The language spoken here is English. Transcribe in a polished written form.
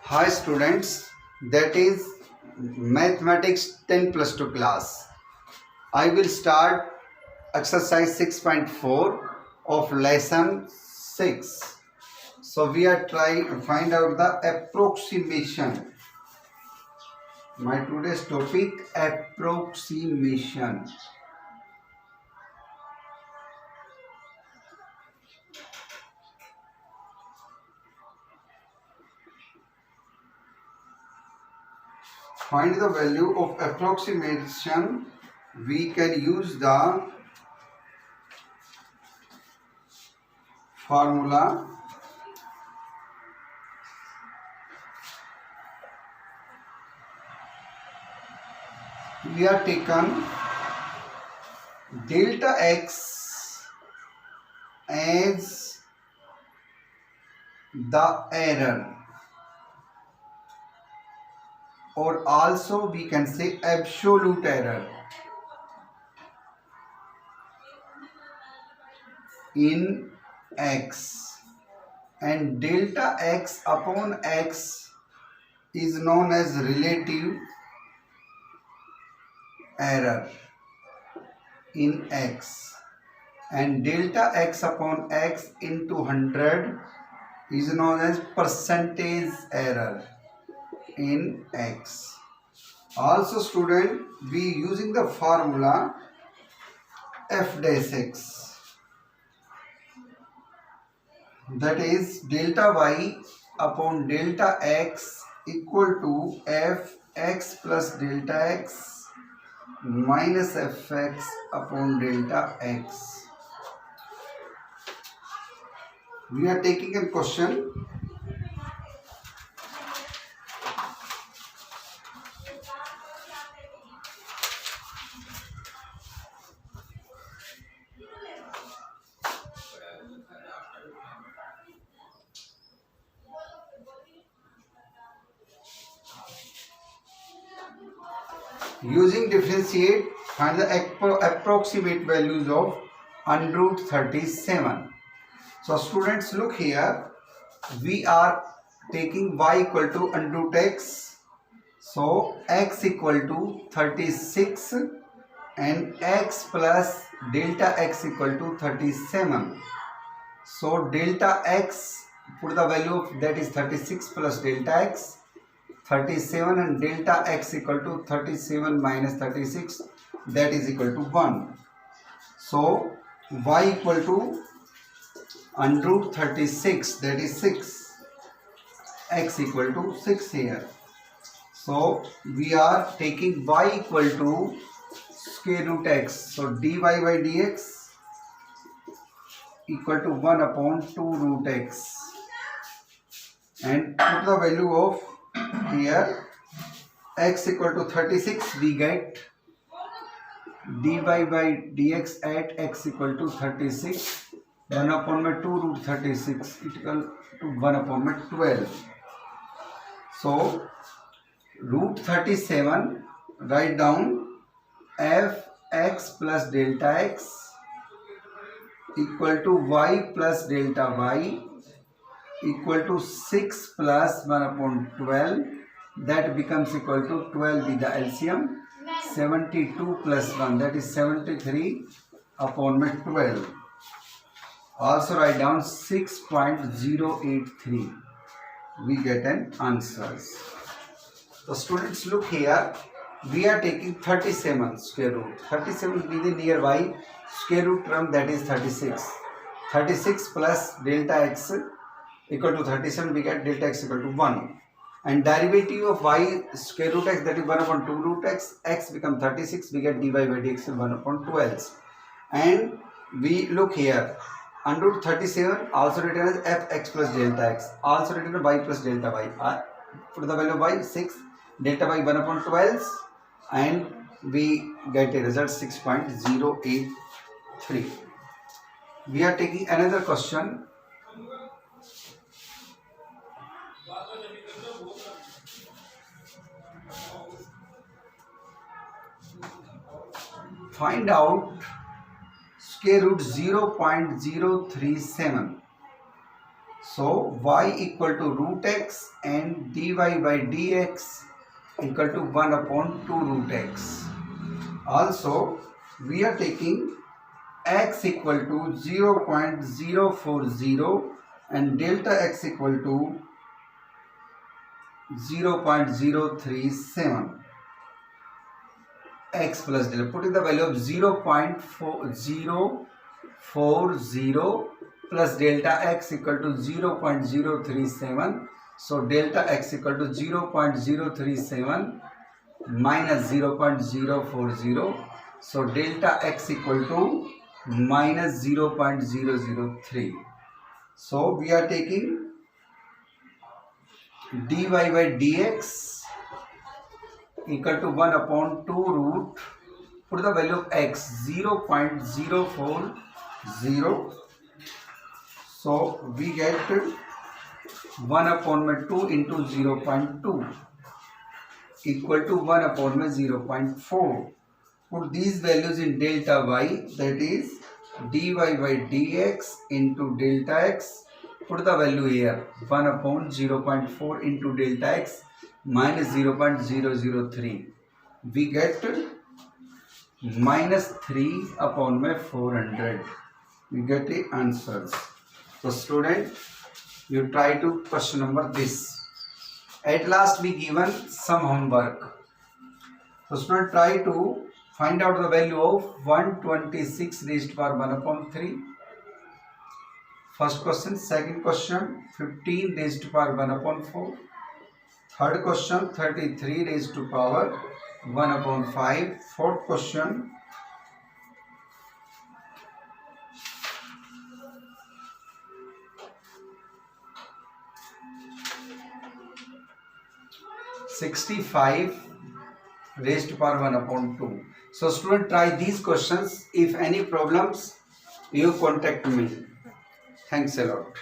Hi students, that is Mathematics 10 plus 2 class. I will start exercise 6.4 of lesson 6. So we are trying to find out the approximation. My today's topic, approximation. Find the value of approximation. We can use the formula we are taken delta x as the error, or also we can say absolute error in x, and delta x upon x is known as relative error in x, and delta x upon x into 100 is known as percentage error in x. Also student, we using the formula f dash x, that is delta y upon delta x equal to f x plus delta x minus fx upon delta x. We are taking a question. Using differentiate, find the approximate values of under root 37. So students, look here, we are taking y equal to under root x. So x equal to 36 and x plus delta x equal to 37. So delta x, put the value of that is 36 plus delta x 37, and delta x equal to 37 minus 36, that is equal to 1. So y equal to under root 36, that is 6, x equal to 6 here. So we are taking y equal to square root x. So dy by dx equal to 1 upon 2 root x, and put the value of here x equal to 36, we get dy by dx at x equal to 36, 1 upon my 2 root 36 equal to 1 upon my 12. So root 37, write down f x plus delta x equal to y plus delta y equal to 6 plus 1 upon 12, that becomes equal to 12 with the LCM, 72 plus 1, that is 73 upon 12. Also write down 6.083. We get an answers. So students, look here, we are taking 37 square root. 37 will be the nearby square root term, that is 36. 36 plus delta x equal to 37, we get delta x equal to 1. And derivative of y square root x, that is 1 upon 2 root x, x become 36, we get dy by dx 1 upon 12. And we look here, under root 37 also written as fx plus delta x, also written as y plus delta y. Put the value of y 6, delta y 1 upon 12, and we get a result 6.083. We are taking another question. Find out square root 0.037. So y equal to root x and dy by dx equal to 1 upon 2 root x. Also we are taking x equal to 0.040 and delta x equal to 0.037. X plus delta, putting the value of 0.4040 plus delta x equal to 0.037. So delta x equal to 0.037 minus 0.040. So delta x equal to minus 0.003. So we are taking dy by dx equal to 1 upon 2 root, put the value of x 0.040. So we get 1 upon 2 into 0.2 equal to 1 upon 0.4. Put these values in delta y, that is dy by dx into delta x. Put the value here 1 upon 0.4 into delta x minus 0.003. We get minus 3 upon 400. We get the answers. So student, you try to question number this. At last we given some homework. So student, try to find out the value of 126 raised to power 1 upon 3. First question. Second question, 15 raised to power 1 upon 4. Third question, 33 raised to power 1 upon 5. Fourth question, (65) raised to power 1 upon 2. So student, try these questions. If any problems, you contact me. Thanks a lot.